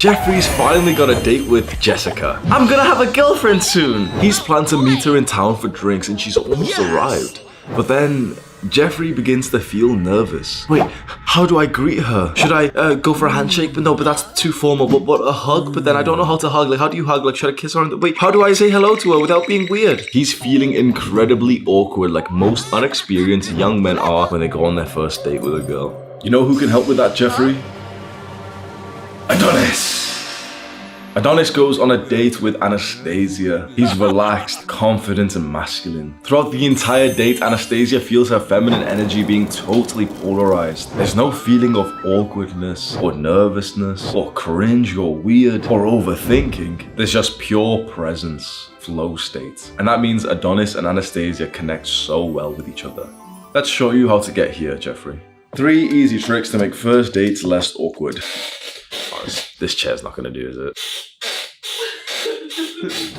Jeffrey's finally got a date with Jessica. I'm gonna have a girlfriend soon. He's planned to meet her in town for drinks and she's almost arrived. But then Jeffrey begins to feel nervous. Wait, how do I greet her? Should I go for a handshake? But no, but that's too formal. But a hug? But then I don't know how to hug. Like, how do you hug? Like, should I kiss her? Wait, how do I say hello to her without being weird? He's feeling incredibly awkward, like most unexperienced young men are when they go on their first date with a girl. You know who can help with that, Jeffrey? Adonis goes on a date with Anastasia. He's relaxed, confident, and masculine. Throughout the entire date, Anastasia feels her feminine energy being totally polarized. There's no feeling of awkwardness, or nervousness, or cringe, or weird, or overthinking. There's just pure presence, flow state. And that means Adonis and Anastasia connect so well with each other. Let's show you how to get here, Jeffrey. 3 easy tricks to make first dates less awkward. This chair's not gonna do, is it?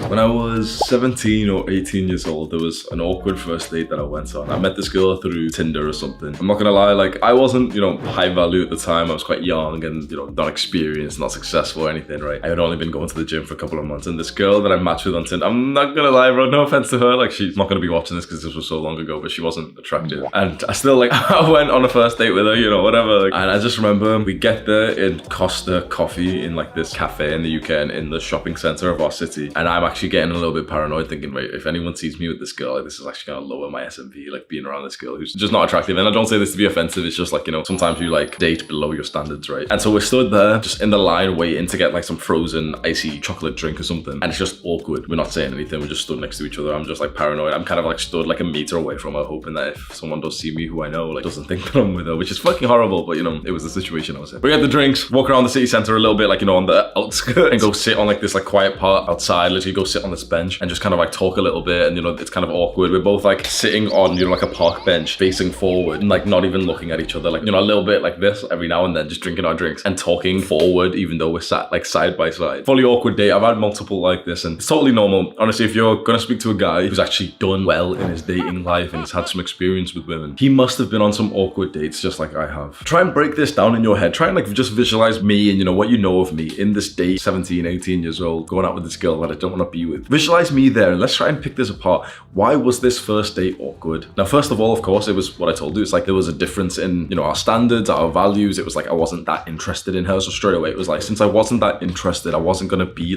When I was 17 or 18 years old, there was an awkward first date that I went on. I met this girl through Tinder or something. I'm not gonna lie, like, I wasn't, high value at the time. I was quite young and, not experienced, not successful or anything, right? I had only been going to the gym for a couple of months, and this girl that I matched with on Tinder, I'm not gonna lie, bro, no offense to her, like, she's not gonna be watching this because this was so long ago, but she wasn't attractive. And I still, I went on a first date with her, whatever. And I just remember we get there in Costa Coffee in, this cafe in the UK and in the shopping center of our city. And I'm actually getting a little bit paranoid, thinking, right, if anyone sees me with this girl, this is actually gonna lower my SMV, being around this girl who's just not attractive. And I don't say this to be offensive, it's just sometimes you date below your standards, right? And so we're stood there just in the line waiting to get some frozen icy chocolate drink or something, and it's just awkward. We're not saying anything, we're just stood next to each other. I'm just paranoid. I'm kind of stood a meter away from her, hoping that if someone does see me who I know, doesn't think that I'm with her, which is fucking horrible, but it was the situation I was in. We get the drinks, walk around the city center a little bit, on the outskirts, and go sit on this quiet part outside, literally go sit on this bench and just kind of talk a little bit. And it's kind of awkward. We're both sitting on a park bench facing forward and not even looking at each other, a little bit like this every now and then, just drinking our drinks and talking forward even though we're sat side by side. Fully awkward date. I've had multiple like this and it's totally normal. Honestly, if you're gonna speak to a guy who's actually done well in his dating life and he's had some experience with women, he must have been on some awkward dates just like I have. Try and break this down in your head. Try and just visualize me and what you know of me in this date, 17, 18 years old, going out with this girl that I don't want to be with. Visualize me there and let's try and pick this apart. Why was this first date awkward? Now, first of all, of course, it was what I told you. It's there was a difference in, our standards, our values. It was I wasn't that interested in her. So straight away, it was since I wasn't that interested, I wasn't going to be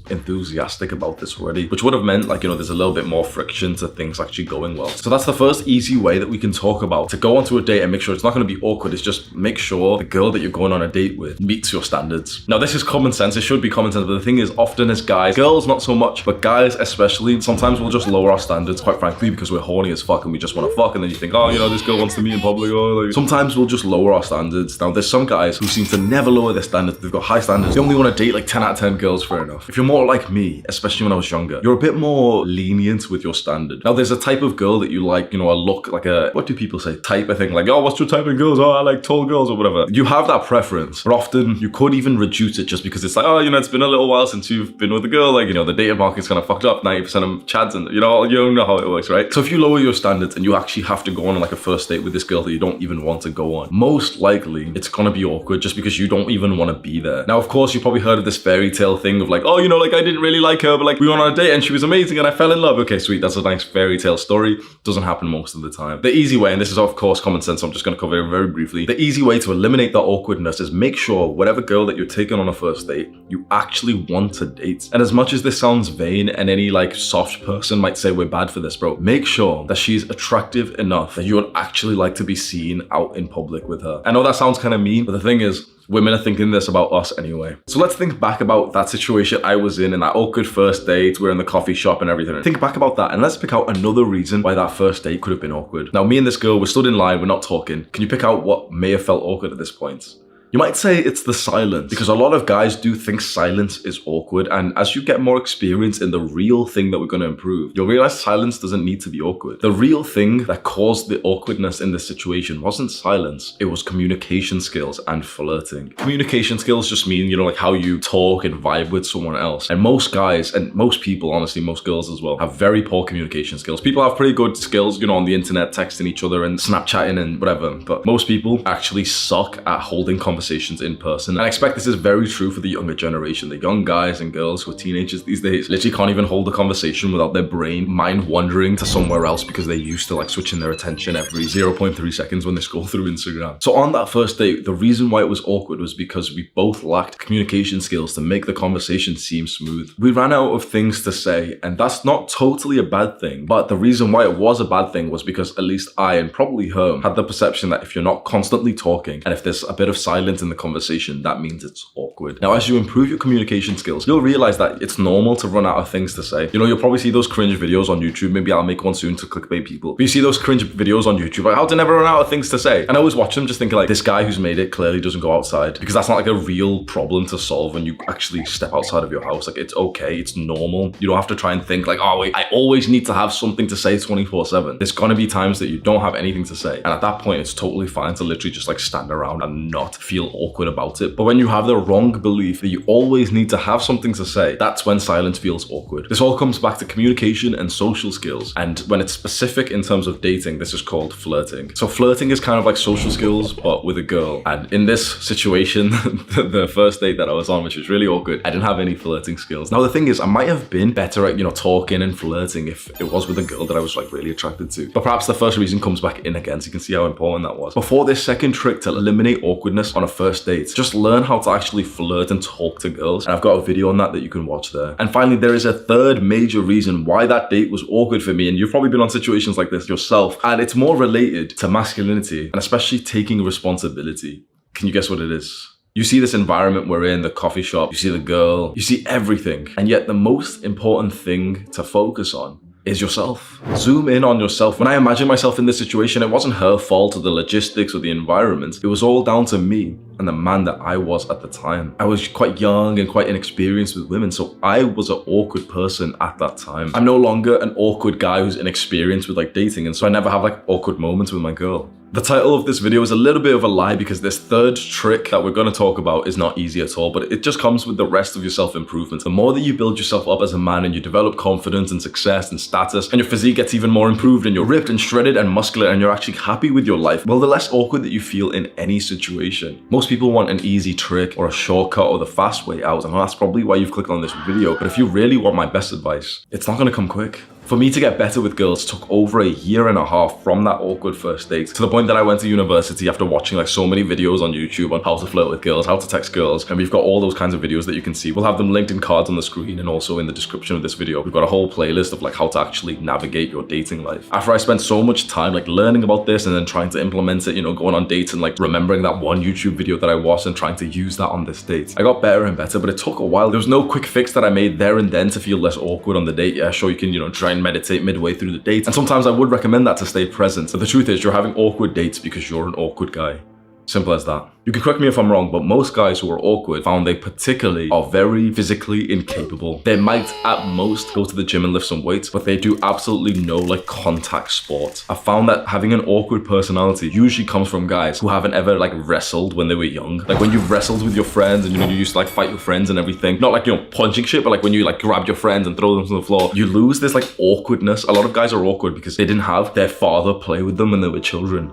enthusiastic about this already, which would have meant there's a little bit more friction to things actually going well. So that's the first easy way that we can talk about to go onto a date and make sure it's not going to be awkward. Is just make sure the girl that you're going on a date with meets your standards. Now, this is common sense. It should be common sense, but the thing is, often as guys, girls not so much, but guys especially, sometimes we'll just lower our standards, quite frankly, because we're horny as fuck and we just want to fuck, and then you think, oh, this girl wants to meet in public, or sometimes we'll just lower our standards. Now, there's some guys who seem to never lower their standards. They've got high standards. They only want to date 10 out of 10 girls, fair enough. If you're more like me, especially when I was younger, you're a bit more lenient with your standard. Now, there's a type of girl that you like, a look, what do people say? Type, I think, oh, what's your type of girls? Oh, I like tall girls or whatever. You have that preference, but often you could even reduce it just because it's oh, it's been a little while since you've been with a girl, the dating market's kind of fucked up, 90% of chads, and you know how it works, right? So if you lower your standards and you actually have to go on a first date with this girl that you don't even want to go on, most likely it's gonna be awkward just because you don't even want to be there. Now, of course, you probably heard of this fairy tale thing of oh, I didn't really like her, but we went on a date and she was amazing and I fell in love. Okay, sweet, that's a nice fairy tale story. Doesn't happen most of the time. The easy way, and this is of course common sense, so I'm just gonna cover it very briefly. The easy way to eliminate that awkwardness is make sure whatever girl that you're taking on a first date, you actually want to date. And as much as this sounds vain and any soft person might say we're bad for this, bro, make sure that she's attractive enough that you would actually like to be seen out in public with her. I know that sounds kind of mean, but the thing is, women are thinking this about us anyway. So let's think back about that situation I was in that awkward first date. We're in the coffee shop and everything. Think back about that and let's pick out another reason why that first date could have been awkward. Now, me and this girl, we're stood in line, we're not talking. Can you pick out what may have felt awkward at this point? You might say it's the silence, because a lot of guys do think silence is awkward, and as you get more experience in the real thing that we're going to improve, you'll realize silence doesn't need to be awkward. The real thing that caused the awkwardness in this situation wasn't silence, it was communication skills and flirting. Communication skills just mean, how you talk and vibe with someone else. And most guys, and most people, honestly, most girls as well, have very poor communication skills. People have pretty good skills, on the internet, texting each other and Snapchatting and whatever, but most people actually suck at holding conversations conversations in person. And I expect this is very true for the younger generation. The young guys and girls who are teenagers these days literally can't even hold a conversation without their mind wandering to somewhere else because they used to like switching their attention every 0.3 seconds when they scroll through Instagram. So on that first date, the reason why it was awkward was because we both lacked communication skills to make the conversation seem smooth. We ran out of things to say, and that's not totally a bad thing. But the reason why it was a bad thing was because at least I, and probably her, had the perception that if you're not constantly talking and if there's a bit of silence in the conversation, that means it's awkward. Now, as you improve your communication skills, you'll realize that it's normal to run out of things to say. You know, you'll probably see those cringe videos on YouTube. Maybe I'll make one soon to clickbait people. But you see those cringe videos on YouTube, like how to never run out of things to say. And I always watch them just thinking like, this guy who's made it clearly doesn't go outside, because that's not like a real problem to solve when you actually step outside of your house. Like, it's okay, it's normal. You don't have to try and think like, oh wait, I always need to have something to say 24/7. There's gonna be times that you don't have anything to say. And at that point, it's totally fine to literally just like stand around and not feel awkward about it. But when you have the wrong belief that you always need to have something to say, that's when silence feels awkward. This all comes back to communication and social skills. And when it's specific in terms of dating, this is called flirting. So flirting is kind of like social skills, but with a girl. And in this situation, the first date that I was on, which was really awkward, I didn't have any flirting skills. Now, the thing is, I might have been better at, talking and flirting if it was with a girl that I was like really attracted to. But perhaps the first reason comes back in again, so you can see how important that was. Before this second trick to eliminate awkwardness on a first date, just learn how to actually flirt and talk to girls. And I've got a video on that you can watch there. And finally, there is a third major reason why that date was awkward for me. And you've probably been on situations like this yourself. And it's more related to masculinity and especially taking responsibility. Can you guess what it is? You see this environment we're in, the coffee shop, you see the girl, you see everything. And yet the most important thing to focus on is yourself. Zoom in on yourself. When I imagine myself in this situation, it wasn't her fault or the logistics or the environment. It was all down to me and the man that I was at the time. I was quite young and quite inexperienced with women, so I was an awkward person at that time. I'm no longer an awkward guy who's inexperienced with like dating, and so I never have like awkward moments with my girl. The title of this video is a little bit of a lie because this third trick that we're going to talk about is not easy at all, but it just comes with the rest of your self-improvement. The more that you build yourself up as a man and you develop confidence and success and status, and your physique gets even more improved and you're ripped and shredded and muscular and you're actually happy with your life, well, the less awkward that you feel in any situation. Most people want an easy trick or a shortcut or the fast way out, and that's probably why you've clicked on this video. But if you really want my best advice, it's not going to come quick. For me to get better with girls took over a year and a half from that awkward first date to the point that I went to university after watching like so many videos on YouTube on how to flirt with girls, how to text girls, and we've got all those kinds of videos that you can see. We'll have them linked in cards on the screen and also in the description of this video. We've got a whole playlist of like how to actually navigate your dating life. After I spent so much time like learning about this and then trying to implement it, going on dates and like remembering that one YouTube video that I watched and trying to use that on this date, I got better and better, but it took a while. There was no quick fix that I made there and then to feel less awkward on the date. Yeah, sure, you can, try and meditate midway through the date, and sometimes I would recommend that to stay present. But the truth is, you're having awkward dates because you're an awkward guy. Simple as that. You can correct me if I'm wrong, but most guys who are awkward found they particularly are very physically incapable. They might at most go to the gym and lift some weights, but they do absolutely no like contact sport. I found that having an awkward personality usually comes from guys who haven't ever like wrestled when they were young. Like when you've wrestled with your friends and you used to like fight your friends and everything. Not like, punching shit, but like when you like grab your friends and throw them to the floor, you lose this like awkwardness. A lot of guys are awkward because they didn't have their father play with them when they were children.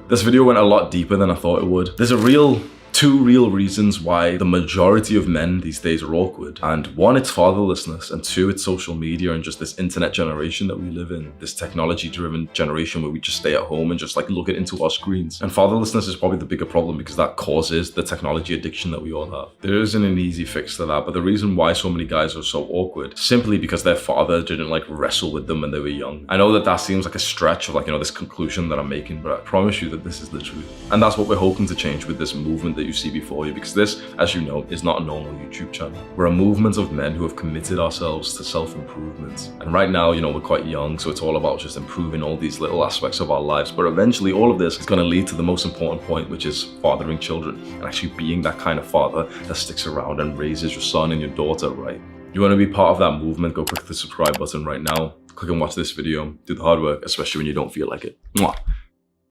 This video went a lot deeper than I thought it would. There's two real reasons why the majority of men these days are awkward. And one, it's fatherlessness, and two, it's social media and just this internet generation that we live in, this technology-driven generation where we just stay at home and just like look into our screens. And fatherlessness is probably the bigger problem because that causes the technology addiction that we all have. There isn't an easy fix to that, but the reason why so many guys are so awkward, simply because their father didn't like wrestle with them when they were young. I know that seems like a stretch of like, this conclusion that I'm making, but I promise you that this is the truth. And that's what we're hoping to change with this movement that you see before you, because this, as you know, is not a normal YouTube channel. We're a movement of men who have committed ourselves to self-improvement. And right now, we're quite young, so it's all about just improving all these little aspects of our lives. But eventually, all of this is going to lead to the most important point, which is fathering children and actually being that kind of father that sticks around and raises your son and your daughter right. You want to be part of that movement? Go click the subscribe button right now. Click and watch this video. Do the hard work, especially when you don't feel like it. Mwah.